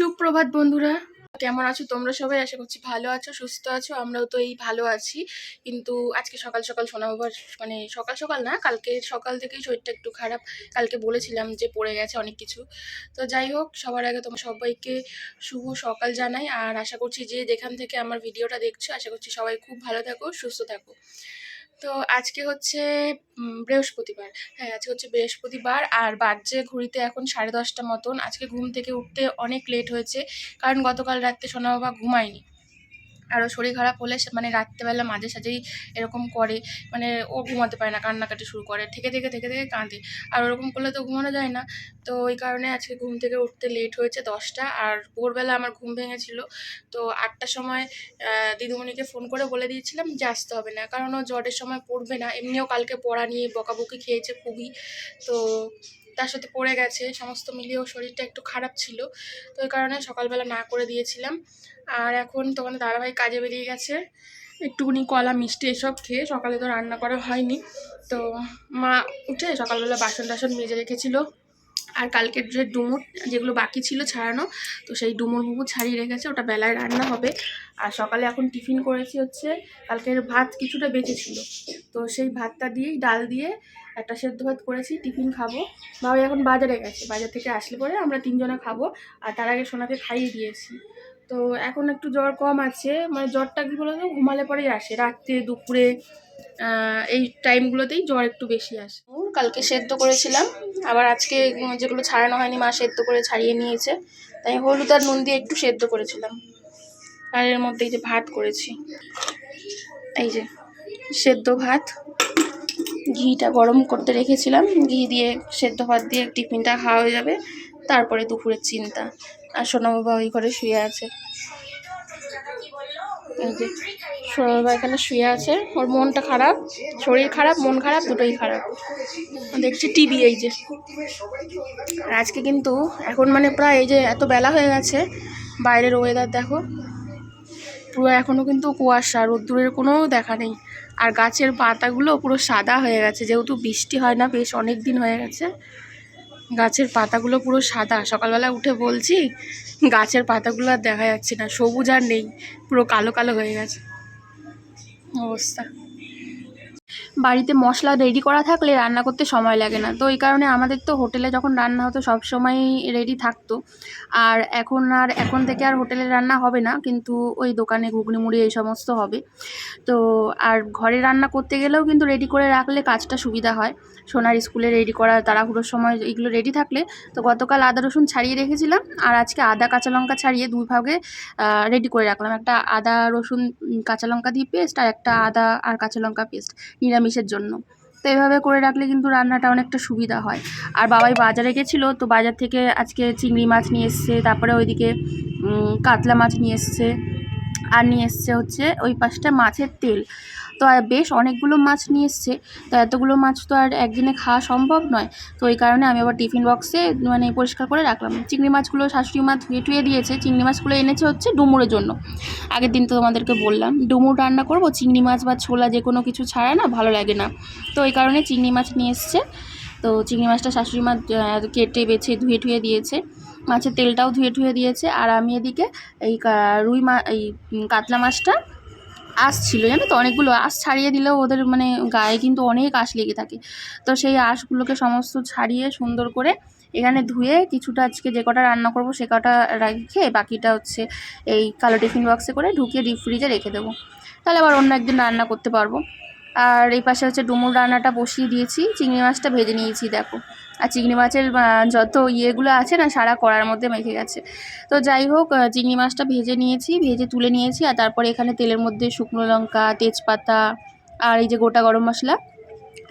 সুপ্রভাত বন্ধুরা, কেমন আছো তোমরা সবাই? আশা করছি ভালো আছো, সুস্থ আছো। আমরাও তো এই ভালো আছি। কিন্তু আজকে সকাল সকাল শোনা বাবার মানে সকাল সকাল না, কালকে সকাল থেকেই শরীরটা একটু খারাপ। কালকে বলেছিলাম যে পড়ে গেছে অনেক কিছু। তো যাই হোক, সবার আগে তোমার সবাইকে শুভ সকাল জানাই। আর আশা করছি যে যেখান থেকে আমার ভিডিওটা দেখছো, আশা করছি সবাই খুব ভালো থাকো, সুস্থ থাকো। তো আজকে হচ্ছে বৃহস্পতিবার। হ্যাঁ, আজকে হচ্ছে বৃহস্পতিবার আর বাজছে ঘড়িতে এখন 10:30 মতন। আজকে ঘুম থেকে উঠতে অনেক লেট হয়েছে, কারণ গতকাল রাত্রে সোনা বাবা ঘুমায়নি। আরও শরীর খারাপ হলে মানে রাত্রেবেলা মাঝে সাঝেই এরকম করে, মানে ও ঘুমাতে পারে না, কান্নাকাটি শুরু করে, থেকে থেকে থেকে থেকে কাঁদে। আর ওরকম করলে তো ঘুমানো যায় না। তো ওই কারণে আজকে ঘুম থেকে উঠতে লেট হয়েছে 10টা। আর ভোরবেলা আমার ঘুম ভেঙেছিল, তো 8টার সময় দিদিমণিকে ফোন করে বলে দিয়েছিলাম যে আসতে হবে না, কারণ ও জ্বরের সময় পড়বে না। এমনিও কালকে পড়া নিয়ে বকাবকি খেয়েছে খুবই। তো তার সাথে পড়ে গেছে, সমস্ত মিলিয়েও শরীরটা একটু খারাপ ছিল। তো ওই কারণে সকালবেলা না করে দিয়েছিলাম। আর এখন তোমাদের দাদাভাই কাজে বেরিয়ে গেছে, একটুখানি কলা মিষ্টি এসব খেয়ে। সকালে তো রান্না করা হয়নি। তো মা উঠে সকালবেলা বাসন টাসন মেজে রেখেছিল। আর কালকের যে ডুমুর যেগুলো বাকি ছিল ছাড়ানো, তো সেই ডুমুর বুবু ছাড়িয়ে রেখেছে, ওটা বেলায় রান্না হবে। আর সকালে এখন টিফিন করেছি হচ্ছে কালকের ভাত কিছুটা বেঁচেছিল, তো সেই ভাতটা দিয়েই ডাল দিয়ে একটা সেদ্ধ ভাত করেছি, টিফিন খাবো। বাবা এখন বাজারে গেছে, বাজার থেকে আসলে পরে আমরা তিনজনে খাবো। আর তার আগে সোনাকে খাইয়ে দিয়েছি। তো এখন একটু জ্বর কম আছে, মানে জ্বরটা কী বলো তো, ঘুমালে পরেই আসে, রাত্রে দুপুরে এই টাইমগুলোতেই জ্বর একটু বেশি আসে। কালকে সেদ্ধ করেছিলাম, আবার আজকে যেগুলো ছাড়ানো হয়নি মা সেদ্ধ করে ছাড়িয়ে নিয়েছে, তাই হলুদ আর নুন দিয়ে একটু সেদ্ধ করেছিলাম। আর এর মধ্যে এই যে ভাত করেছি, এই যে সেদ্ধ ভাত, ঘিটা গরম করতে রেখেছিলাম, ঘি দিয়ে সেদ্ধ ভাত দিয়ে টিফিনটা খাওয়া হয়ে যাবে। তারপরে দুপুরের চিন্তা। আর সোনা বাবা ওই ঘরে শুয়ে আছে, এই যে সোনা বাবা এখানে শুয়ে আছে। ওর মনটা খারাপ, শরীর খারাপ, মন খারাপ, দুটোই খারাপ। দেখছি টিভি, এই যে। আর আজকে কিন্তু এখন মানে প্রায় এই যে এত বেলা হয়ে গেছে, বাইরের ওয়েদার দেখো, পুরো এখনও কিন্তু কুয়াশা, রোদ্দুরের কোনো দেখা নেই। আর গাছের পাতাগুলো পুরো সাদা হয়ে গেছে, যেহেতু বৃষ্টি হয় না বেশ অনেক দিন হয়ে গেছে, গাছের পাতাগুলো পুরো সাদা। সকালবেলা উঠে বলছি গাছের পাতাগুলো আর দেখা যাচ্ছে না, সবুজ আর নেই, পুরো কালো কালো হয়ে গেছে অবস্থা। বাড়িতে মশলা রেডি করা থাকলে রান্না করতে সময় লাগে না, তো এই কারণে আমাদের তো হোটেলে যখন রান্না হতো সব সময় রেডি থাকতো। আর এখন থেকে আর হোটেলে রান্না হবে না, কিন্তু ওই দোকানে ঘুগনি মুড়ি এই সমস্ত হবে। তো আর ঘরে রান্না করতে গেলেও কিন্তু রেডি করে রাখলে কাজটা সুবিধা হয়। সোনার স্কুলে রেডি করা তাড়াহুড়োর সময় এগুলো রেডি থাকলে। তো গতকাল আদা রসুন ছাড়িয়ে রেখেছিলাম, আর আজকে আদা কাঁচা লঙ্কা ছাড়িয়ে দুই ভাগে রেডি করে রাখলাম। একটা আদা রসুন কাঁচা লঙ্কা দিয়ে পেস্ট, আর একটা আদা আর কাঁচা লঙ্কা পেস্ট নিরামিষের জন্য। তো এভাবে করে রাখলে কিন্তু রান্নাটা অনেকটা সুবিধা হয়। আর বাবাই বাজারে গেছিলো, তো বাজার থেকে আজকে চিংড়ি মাছ নিয়ে এসছে, তারপরে ওইদিকে কাতলা মাছ নিয়ে এসছে, আর নিয়ে এসছে হচ্ছে ওই পাশটা মাছের তেল। তো বেশ অনেকগুলো মাছ নিয়ে এসছে, তো এতগুলো মাছ তো আর একদিনে খাওয়া সম্ভব নয়। তো এই কারণে আমি আবার টিফিন বক্সে মানে পরিষ্কার করে রাখলাম। চিংড়ি মাছগুলো শাশুড়ি মা ধুয়ে টুয়ে দিয়েছে, চিংড়ি মাছগুলো এনেছে হচ্ছে ডুমুরের জন্য। আগের দিন তো তোমাদেরকে বললাম ডুমুর রান্না করব, চিংড়ি মাছ বা ছোলা যে কোনো কিছু ছাড়া না ভালো লাগে না। তো এই কারণে চিংড়ি মাছ নিয়ে এসছে। তো চিংড়ি মাছটা শাশুড়ি মা কেটে বেছে ধুয়ে টুয়ে দিয়েছে, মাছের তেলটাও ধুয়ে টুয়ে দিয়েছে। আর আমি এদিকে এই এই কাতলা মাছটা আঁশ ছিল, জানো তো, অনেকগুলো আঁশ ছাড়িয়ে দিলেও ওদের মানে গায়ে কিন্তু অনেক আঁশ লেগে থাকে। তো সেই আঁশগুলোকে সমস্ত ছাড়িয়ে সুন্দর করে এখানে ধুয়ে কিছুটা আজকে যে কটা রান্না করব সে কটা রেখে বাকিটা হচ্ছে এই কালো টিফিন বক্সে করে ঢুকিয়ে ডিপ ফ্রিজে রেখে দেবো, তাহলে আবার অন্য একদিন রান্না করতে পারবো। আর এই পাশে হচ্ছে ডুমুর রান্নাটা বসিয়ে দিয়েছি, চিংড়ি মাছটা ভেজে নিয়েছি দেখো। আর চিংড়ি মাছের যত ইয়েগুলো আছে না সারা কড়ার মধ্যে মেখে গেছে। তো যাই হোক, চিংড়ি মাছটা ভেজে নিয়েছি, ভেজে তুলে নিয়েছি। আর তারপরে এখানে তেলের মধ্যে শুকনো লঙ্কা, তেজপাতা, আর এই যে গোটা গরম মশলা,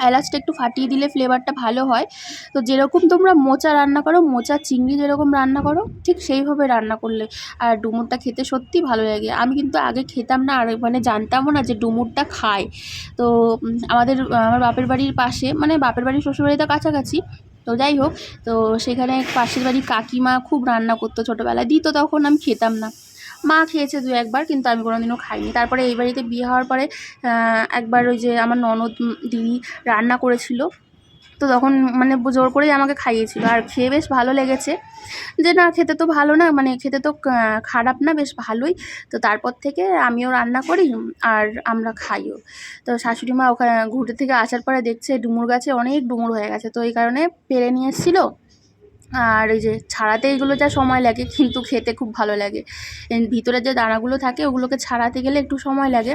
এলাচটা একটু ফাটিয়ে দিলে ফ্লেভারটা ভালো হয়। তো যেরকম তোমরা মোচা রান্না করো, মোচা চিংড়ি যেরকম রান্না করো ঠিক সেইভাবে রান্না করলে আর ডুমুরটা খেতে সত্যিই ভালো লাগে। আমি কিন্তু আগে খেতাম না, আর মানে জানতামও না যে ডুমুরটা খায়। তো আমার বাপের বাড়ির পাশে, মানে বাপের বাড়ি শ্বশুরবাড়িটা কাছাকাছি, তো যাই হোক, তো সেখানে পাশের বাড়ির কাকিমা খুব রান্না করতো, ছোটোবেলায় দিত, তখন আমি খেতাম না। মা খেয়েছে দু একবার, কিন্তু আমি কোনোদিনও খাইনি। তারপরে এই বাড়িতে বিয়ে হওয়ার পরে একবার ওই যে আমার ননদ দিদি রান্না করেছিল, তো তখন মানে জোর করেই আমাকে খাইয়েছিল, আর খেয়ে বেশ ভালো লেগেছে। যে না, খেতে তো ভালো না, মানে খেতে তো খারাপ না, বেশ ভালোই। তো তারপর থেকে আমিও রান্না করি আর আমরা খাইও। তো শাশুড়ি মা ওখানে ঘুরতে থেকে আসার পরে দেখছে ডুমুর গাছে অনেক ডুমুর হয়ে গেছে, তো এই কারণে পেরে নিয়ে এসেছিলো। আর এই যে ছাড়াতে এইগুলো যা সময় লাগে, কিন্তু খেতে খুব ভালো লাগে। ভিতরে যে দানাগুলো থাকে ওগুলোকে ছাড়াতে গেলে একটু সময় লাগে।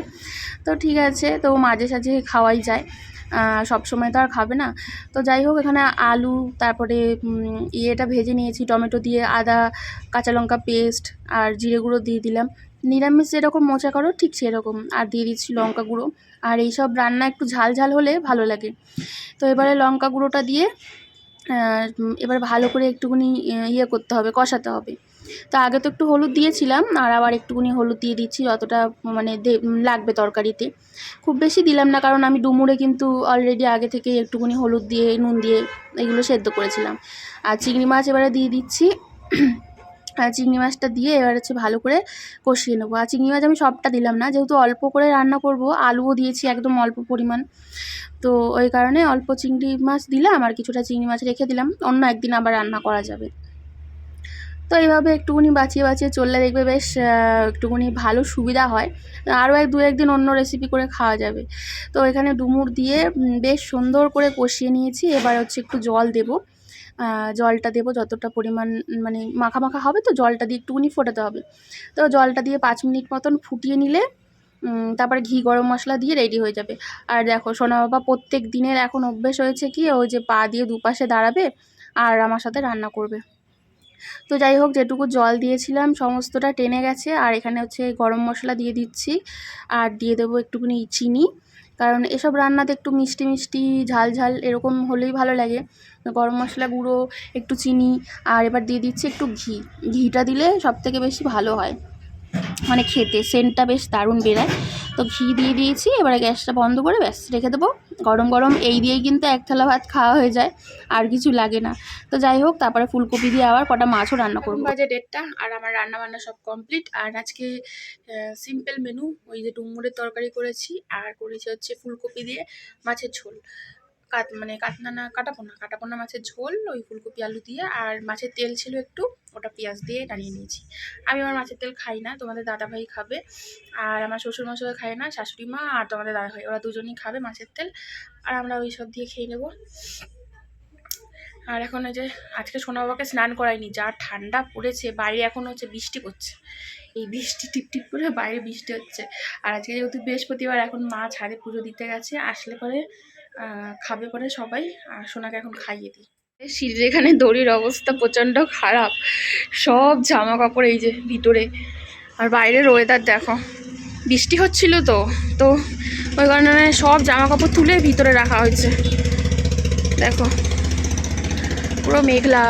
তো ঠিক আছে, তো মাঝে সাঝে খাওয়াই যায়, সব সময় তো আর খাবে না। তো যাই হোক, এখানে আলু, তারপরে ইয়েটা ভেজে নিয়েছি টমেটো দিয়ে, আদা কাঁচা লঙ্কা পেস্ট আর জিরে গুঁড়ো দিয়ে দিলাম। নিরামিষ যেরকম মোচা করো ঠিক সেরকম, আর দিয়ে দিচ্ছি লঙ্কা গুঁড়ো। আর এইসব রান্না একটু ঝাল ঝাল হলে ভালো লাগে। তো এবারে লঙ্কা গুঁড়োটা দিয়ে এবার ভালো করে একটুখানি ইয়ে করতে হবে, কষাতে হবে। তো আগে তো একটু হলুদ দিয়েছিলাম, আর আবার একটুখানি হলুদ দিয়ে দিচ্ছি, যতটা মানে লাগবে তরকারিতে। খুব বেশি দিলাম না, কারণ আমি ডুমুরে কিন্তু অলরেডি আগে থেকে একটুখানি হলুদ দিয়ে নুন দিয়ে এগুলো সেদ্ধ করেছিলাম। আর চিংড়ি মাছ এবারে দিয়ে দিচ্ছি। আর চিংড়ি মাছটা দিয়ে এবার হচ্ছে ভালো করে কষিয়ে নেবো। আর চিংড়ি মাছ আমি সবটা দিলাম না, যেহেতু অল্প করে রান্না করব, আলুও দিয়েছি একদম অল্প পরিমাণ। তো ওই কারণে অল্প চিংড়ি মাছ দিলাম, আর কিছুটা চিংড়ি মাছ রেখে দিলাম, অন্য একদিন আবার রান্না করা যাবে। তো এইভাবে একটুখানি বাঁচিয়ে বাঁচিয়ে চললে দেখবে বেশ একটুখানি ভালো সুবিধা হয়। আরও দু একদিন অন্য রেসিপি করে খাওয়া যাবে। তো এখানে ডুমুর দিয়ে বেশ সুন্দর করে কষিয়ে নিয়েছি। এবার হচ্ছে একটু জল দেবো। জলটা দেবো যতটা পরিমাণ, মানে মাখা মাখা হবে, তো জলটা দিয়ে একটুখানি ফোটাতে হবে। তো জলটা দিয়ে 5 মিনিট মতন ফুটিয়ে নিলে তারপরে ঘি গরম মশলা দিয়ে রেডি হয়ে যাবে। আর দেখো সোনা বাবা প্রত্যেক দিনের এখন অভ্যেস হয়েছে কি, ওই যে পা দিয়ে দুপাশে দাঁড়াবে আর আমার সাথে রান্না করবে। তো যাই হোক, যেটুকু জল দিয়েছিলাম সমস্তটা টেনে গেছে। আর এখানে হচ্ছে গরম মশলা দিয়ে দিচ্ছি, আর দিয়ে দেবো একটুখানি চিনি, কারণ এসব রান্নাতে একটু মিষ্টি মিষ্টি ঝাল ঝাল এরকম হলেই ভালো লাগে। গরম মশলা গুঁড়ো, একটু চিনি, আর এবার দিয়ে দিচ্ছি একটু ঘি। ঘিটা দিলে সবথেকে বেশি ভালো হয়, মানে খেতে সেন্টটা বেশ দারুণ বেরায়। তো ঘি দিয়ে দিয়েছি, এবারে গ্যাসটা বন্ধ করে ব্যাস রেখে দেবো। গরম গরম এই দিয়েই কিন্তু এক থালা ভাত খাওয়া হয়ে যায়, আর কিছু লাগে না। তো যাই হোক, তারপরে ফুলকপি দিয়ে আবার কটা মাছও রান্না করবো। বাজে 1:30, আর আমার রান্না বান্না সব কমপ্লিট। আর আজকে সিম্পল মেনু, ওই যে ডুমুরের তরকারি করেছি, আর করেছি হচ্ছে ফুলকপি দিয়ে মাছের ঝোল। কাটাপোনা মাছের ঝোল, ওই ফুলকপি আলু দিয়ে। আর মাছের তেল ছিল একটু, ওটা পেঁয়াজ দিয়ে টানিয়ে নিয়েছি। আমি আমার মাছের তেল খাই না, তোমাদের দাদাভাই খাবে। আর আমার শ্বশুরমশাই খায় না, শাশুড়ি মা আর তোমাদের দাদাভাই, ওরা দুজনেই খাবে মাছের তেল। আর আমরা ওই সব দিয়ে খেয়ে নেবো। আর এখন ওই যে আজকে সোনা বাবাকে স্নান করাইনি, যা ঠান্ডা পড়েছে বাইরে, এখন হচ্ছে বৃষ্টি পড়ছে, এই বৃষ্টি টিপ টিপ করে বাইরে বৃষ্টি হচ্ছে। আর আজকে যেহেতু বৃহস্পতিবার, এখন মা ছাদে পুজো দিতে গেছে, আসলে পরে খাবে পরে সবাই। আর সোনাকে এখন খাইয়ে দিই। সিঁড়ির এখানে দড়ির অবস্থা প্রচণ্ড খারাপ, সব জামা কাপড় এই যে ভিতরে। আর বাইরের ওয়েদার দেখো, বৃষ্টি হচ্ছিল তো তো ওই কারণে সব জামা কাপড় তুলে ভিতরে রাখা হয়েছে। দেখো পুরো মেঘলা,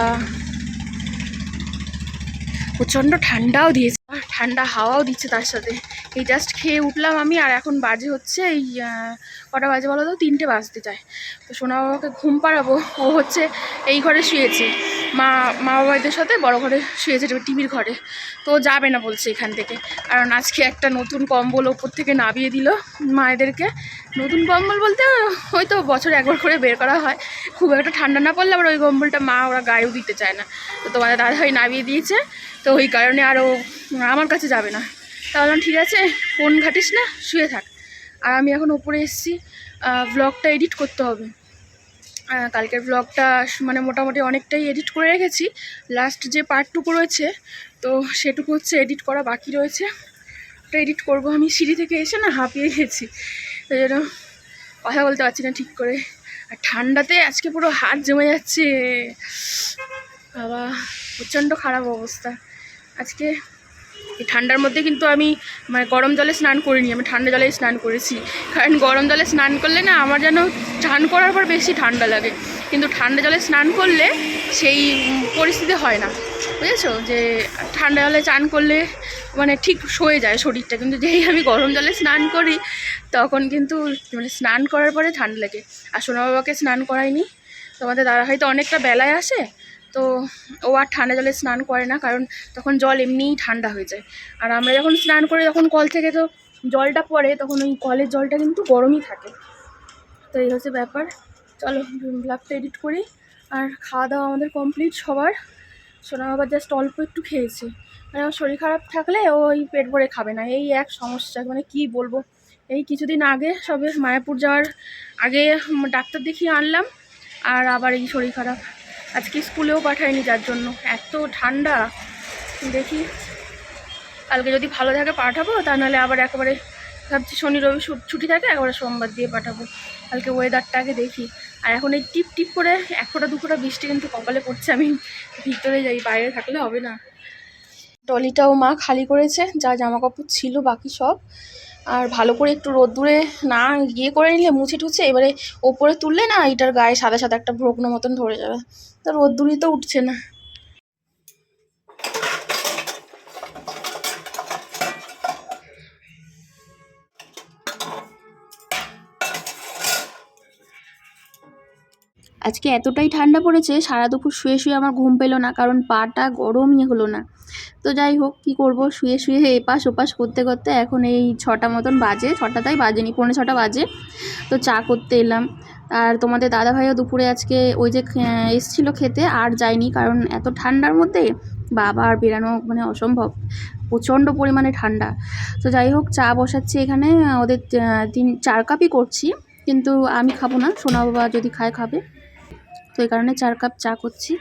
প্রচণ্ড ঠান্ডাও দিয়েছে, ঠান্ডা হাওয়াও দিচ্ছে তার সাথে। এই জাস্ট খেয়ে উঠলাম আমি, আর এখন বাজে হচ্ছে এই কটা বাজে বলো তো, 3টে বাজতে যায়। তো সোনা বাবাকে ঘুম পাড়াবো, ও হচ্ছে এই ঘরে শুয়েছে, মা বাবাদের সাথে বড় ঘরে শুয়েছে, টিভির ঘরে। তো যাবে না বলছে এখান থেকে, কারণ আজকে একটা নতুন কম্বল ওপর থেকে নামিয়ে দিল মায়েদেরকে। নতুন কম্বল বলতে হয়তো বছরে একবার করে বের করা হয়, খুব একটা ঠান্ডা না পড়লে আবার ওই কম্বলটা মা ওরা গায়েও দিতে চায় না। তো তোমাদের দাদাভাই নামিয়ে দিয়েছে, তো ওই কারণে আরও আমার কাছে যাবে না। তাহলে ঠিক আছে, ফোন ঘাটিস না, শুয়ে থাক। আর আমি এখন ওপরে এসেছি, ব্লগটা এডিট করতে হবে। কালকের ব্লগটা মানে মোটামুটি অনেকটাই এডিট করে রেখেছি, লাস্ট যে পার্টটুকু রয়েছে তো সেটুকু হচ্ছে এডিট করা বাকি রয়েছে, ওটা এডিট করবো। আমি সিঁড়ি থেকে এসে না হাঁপিয়ে গেছি, ওই জন্য কথা বলতে পারছি না ঠিক করে। আর ঠান্ডাতে আজকে পুরো হাত জমে যাচ্ছে বাবা, প্রচণ্ড খারাপ অবস্থা আজকে। এই ঠান্ডার মধ্যে কিন্তু আমি মানে গরম জলে স্নান করিনি, আমি ঠান্ডা জলেই স্নান করেছি। কারণ গরম জলে স্নান করলে না আমার যেন স্নান করার পর বেশি ঠান্ডা লাগে, কিন্তু ঠান্ডা জলে স্নান করলে সেই পরিস্থিতি হয় না, বুঝেছো? যে ঠান্ডা জলে স্নান করলে মানে ঠিক সয়ে যায় শরীরটা, কিন্তু যেই আমি গরম জলে স্নান করি তখন কিন্তু মানে স্নান করার পরে ঠান্ডা লাগে। আর সোনা বাবাকে স্নান করাইনি, তোমাদের দাদা হয়তো অনেকটা বেলায় আসে, তো ও আর ঠান্ডা জলে স্নান করে না, কারণ তখন জল এমনিই ঠান্ডা হয়ে যায়। আর আমরা যখন স্নান করি তখন কল থেকে তো জলটা পড়ে, তখন ওই কলের জলটা কিন্তু গরমই থাকে। তো এই হচ্ছে ব্যাপার। চলো ব্লগটা এডিট করি। আর খাওয়া দাওয়া আমাদের কমপ্লিট সবার। সোনা বাবা জাস্ট অল্প একটু খেয়েছে, মানে আমার শরীর খারাপ থাকলে ওই পেট ভরে খাবে না, এই এক সমস্যা, মানে কি বলবো। এই কিছুদিন আগে সবে মায়াপুর যাওয়ার আগে ডাক্তার দেখিয়ে আনলাম, আর আবার এই শরীর খারাপ। আজকে স্কুলেও পাঠায়নি যার জন্য, এত ঠান্ডা। দেখি কালকে যদি ভালো থাকে পাঠাবো, তা নাহলে আবার একেবারে ভাবছি শনি রবি ছুটি থাকে, একেবারে সোমবার দিয়ে পাঠাবো। কালকে ওয়েদারটা আগে দেখি। আর এখন এই টিপ টিপ করে এক ফোঁটা দু ফোঁটা বৃষ্টি কিন্তু কপালে পড়ছে, আমি ভিতরে যাই, বাইরে থাকলে হবে না। ট্রলিটাও মা খালি করেছে, যা জামা কাপড় ছিল বাকি সব। আর ভালো করে একটু রোদ্দুরে না ইয়ে করে নিলে মুছে টুছে এবারে ওপরে তুললে না এটার গায়ে সাদা সাদা একটা ভ্রগ্ন মতন ধরে যাবে, তো রোদ্দুরই তো উঠছে না। আজকে এতটাই ঠান্ডা পড়েছে, সারা দুপুর শুয়ে শুয়ে আমার ঘুম পেলো না, কারণ পাটা গরমই হলো না। তো যাই হোক, কি করব, শুয়ে শুয়ে এপাশ ওপাশ করতে করতে এখন এই 6টা মতন বাজে, 6টা তাই বাজেনি, 6:45 বাজে। তো চা করতে এলাম। আর তোমাদের দাদাভাইও দুপুরে আজকে ওই যে এসেছিলো খেতে, আর যায়নি, কারণ এত ঠান্ডার মধ্যে বাবা আর বেরানো মানে অসম্ভব, প্রচণ্ড পরিমাণে ঠান্ডা। তো যাই হোক, চা বসাচ্ছি এখানে, ওদের 4 কাপই করছি, কিন্তু আমি খাবো না, সোনা বাবা যদি খাবে, তো এই কারণে 4 কাপ চা করছি।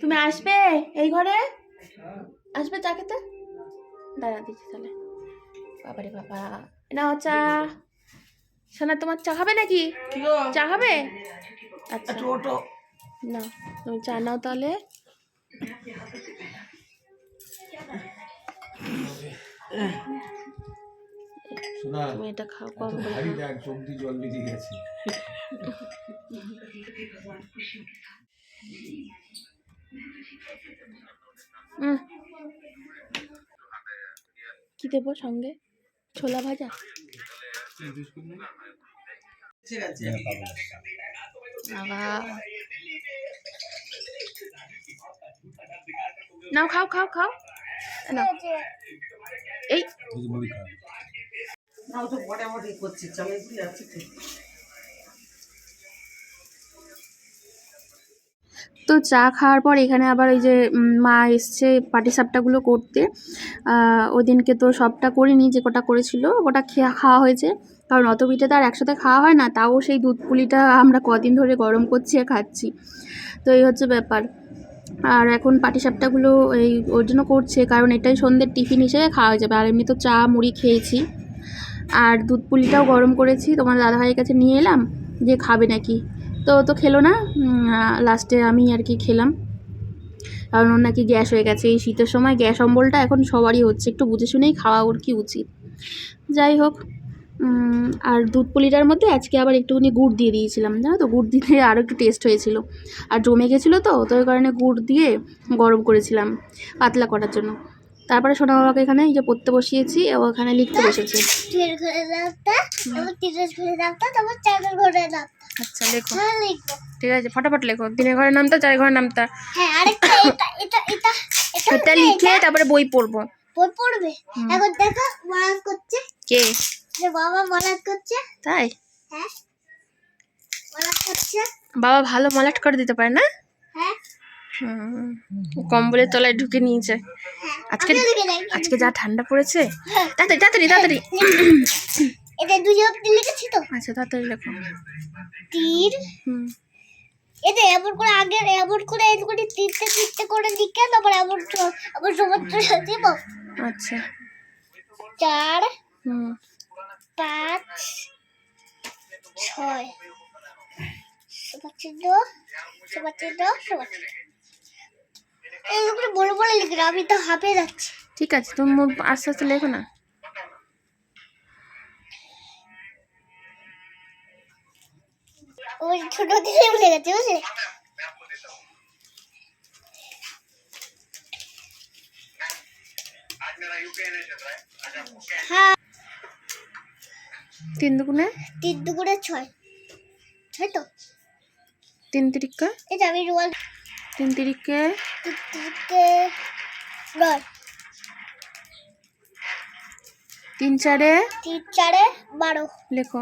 তুমি আসবে এই ঘরে, আসবে চা খেতে? দাঁড়া দিচ্ছি তাহলে। বাবারে বাবা, নাও চা। সোনা তোমার চা খাবে নাকি? চা খাবে? আচ্ছা না, তুমি চা নাও তাহলে। তুমি এটা খাও, কম সবজি জল বেরিয়ে গেছে। কি দেবো সঙ্গে? ছোলা ভাজা। নাও খাও খাও খাও, নাও এই তো চা খাওয়ার পর এখানে আবার ওই যে মা এসছে পাটিসাপটাগুলো করতে। ওদিনকে তো সবটা করিনি, যে কটা করেছিল ওটা খাওয়া হয়েছে, কারণ অত পিঠে তো আর একসাথে খাওয়া হয় না, তাও সেই দুধ পুলিটা আমরা কদিন ধরে গরম করছি আর খাচ্ছি, তো এই হচ্ছে ব্যাপার। আর এখন পাটিসাপটাগুলো এই ওর জন্য করছে, কারণ এটাই সন্ধ্যের টিফিন হিসেবে খাওয়া যাবে, আর এমনি তো চা মুড়ি খেয়েছি। আর দুধ পুলিটাও গরম করেছি, তোমার দাদাভাইয়ের কাছে নিয়ে এলাম যে খাবে নাকি, তো খেলো না, লাস্টে আমি আর কি খেলাম, কারণ ওর নাকি গ্যাস হয়ে গেছে। এই শীতের সময় গ্যাস অম্বলটা এখন সবারই হচ্ছে, একটু বুঝে শুনেই খাওয়া ওর কি উচিত। যাই হোক, আর দুধ পুলিটার মধ্যে আজকে আবার একটুখানি গুড় দিয়ে দিয়েছিলাম, জানো তো, গুড় দিলে আরও একটু টেস্ট হয়েছিল, আর জমে গেছিলো তো ওই কারণে গুড় দিয়ে গরম করেছিলাম পাতলা করার জন্য। তারপরে সোনা বাবাকে এখানে এই যে পড়তে বসিয়েছি, ও এখানে লিখতে বসেছে। আচ্ছা লেখো, ঠিক আছে, ফটাফট লেখো, দিনের ঘরের নামটা, চারের ঘরের নামটা, এটা লিখে তারপরে বই পড়বো। এখন দেখো মলাট করছে কে? বাবা মলাট করছে। তাই? হ্যাঁ মলাট করছে। বাবা ভালো মলাট করে দিতে পারে না? হ্যাঁ। কম্বলের তলায় ঢুকে নিয়েছে। আজকে যা ঠান্ডা পড়েছে। তাড়াতাড়ি তাড়াতাড়ি তাড়াতাড়ি। এটা দুই অবধি লিখেছি তো। আচ্ছা তাড়াতাড়ি লেখো। তীর এটা এমন করে আগে এমন করে তিনটে তিনটে করে লিখে তারপর এমন আবার সমুদ্র দিব। আচ্ছা 4 হুম 5 6 সবাচিহ্ন সবাচিহ্ন সবাচিহ্ন এইগুলো বড় বড় লিখে আমি তো হাঁপিয়ে যাচ্ছি। ঠিক আছে তুমি আস্তে আস্তে লেখো না। ওই ছোট দিকে ভুলে গেছে বুঝলে। হ্যাঁ 3 দুগুণে 3 দুগুণে 6 6 তো 3 তিরিকা এটা আমি রুয়াল 3 তিরিকে 9 3 চারে 3 4 12 লেখো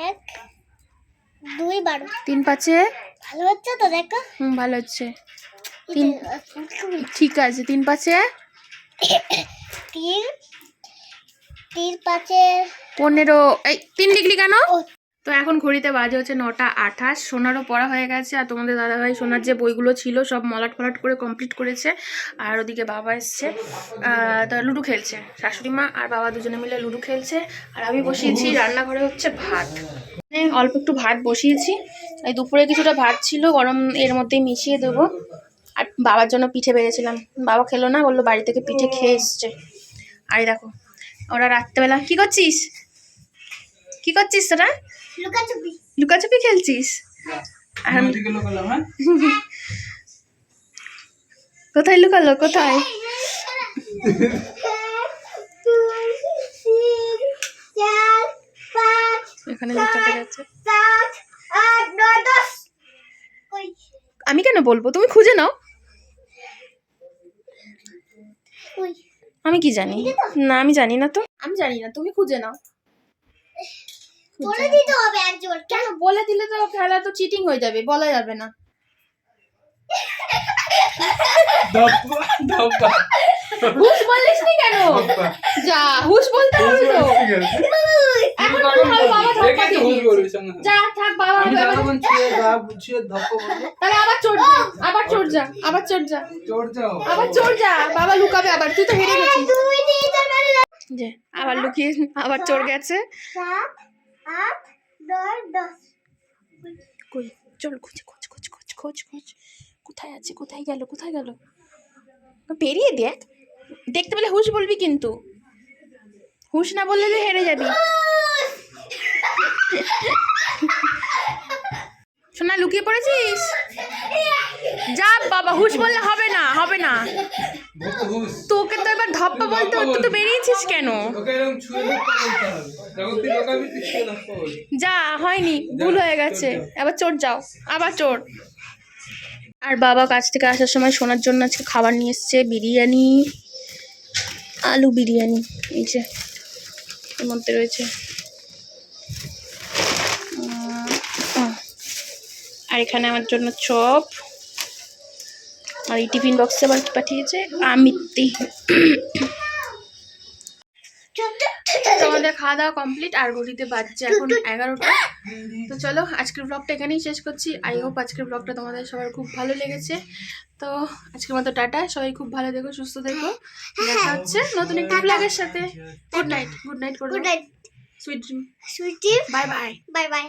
1 2 12 3 পাঁচে ভালো হচ্ছে তো দেখো। ভালো হচ্ছে। 3 ঠিক আছে 3 পাঁচে 3 3 5 15 এই 3 লিখলি কেন? ও তো এখন ঘড়িতে বাজে হচ্ছে 9:28। সোনারও পড়া হয়ে গেছে আর তোমাদের দাদাভাই সোনার যে বইগুলো ছিল সব মলাট ফলাট করে কমপ্লিট করেছে। আর ওদিকে বাবা এসছে তা লুডো খেলছে, শাশুড়ি মা আর বাবা দুজনে মিলে লুডো খেলছে। আর আমি বসিয়েছি রান্নাঘরে হচ্ছে ভাত, অল্প একটু ভাত বসিয়েছি। এই দুপুরে কিছুটা ভাত ছিল গরম এর মধ্যেই মিশিয়ে দেবো। আর বাবার জন্য পিঠে বেড়েছিলাম, বাবা খেলো না, বললো বাড়ি থেকে পিঠে খেয়ে এসছে। আর দেখো ওরা রাত্রেবেলা কি করছিস, কি করছিস তোরা? লুকাচুপি লুকাচুপি খেলছিস? আর কোথায় লুকালো, কোথায়? এখানে লুকাতে গেছে। আমি কেন বলবো, তুমি খুঁজে নাও। আমি কি জানি? না আমি জানি না, তো আমি জানি না, তুমি খুঁজে নাও। বলে দিতে হবে একজন। কেন বলে দিলে তো খেলা তো চিটিং হয়ে যাবে, বলা যাবে না। হুশ বলিস নি কেন? যা হুশ বলতে হবে তো। এখন তো বাবা ধাক্কা দিয়ে যা থাক, বাবা তাহলে আবার চোর যা, আবার চোর যা, আবার চোর যা, আবার চোর যা, বাবা লুকাবে আবার, তুই তো হেরে গেছিস। যে আবার লুকিয়ে আবার চোর গেছে। 7 8 9 10 কই চল, খোঁজ খোঁজ খোঁজ খোঁজ খোঁজ খোঁজ, কোথায় আছে, কোথায় গেল, কোথায় গেল? বেরিয়ে দেখ, দেখতে পেলে হুশ বলবি, কিন্তু হুশ না বললে তুই হেরে যাবি। সোনা লুকিয়ে পড়েছিস? যা বাবা, হুশ বললে হবে না, হবে না। তোকে তো এবার ধপ্পা বলতে হতো, তো বেরিয়েছিস কেন? যা হয়নি, ভুল হয়ে গেছে, এবার চোর যাও, আবার চোর। আর বাবা কাছ থেকে আসার সময় সোনার জন্য আজকে খাবার নিয়ে এসছে, বিরিয়ানি, আলু বিরিয়ানি, এই যে এর মধ্যে রয়েছে। আর এখানে আমার জন্য চপ, আর এই টিফিন বক্সে আবার কি পাঠিয়েছে, আমিত্তি। তো আমাদের খাওয়া দাওয়া কমপ্লিট, আর ঘড়িতে বাজছে এখন 11টা। তো চলো আজকের ব্লগটা এখানেই শেষ করছি। আই হোপ আজকের ব্লগটা তোমাদের সবার খুব ভালো লেগেছে। তো আজকের মতো টাটা, সবাই খুব ভালো থেকো, সুস্থ থেকো, দেখা হচ্ছে নতুন একটা ব্লগের সাথে। গুড নাইট, গুড নাইট করো, good night sweet dream, sweetie, bye bye. Bye by.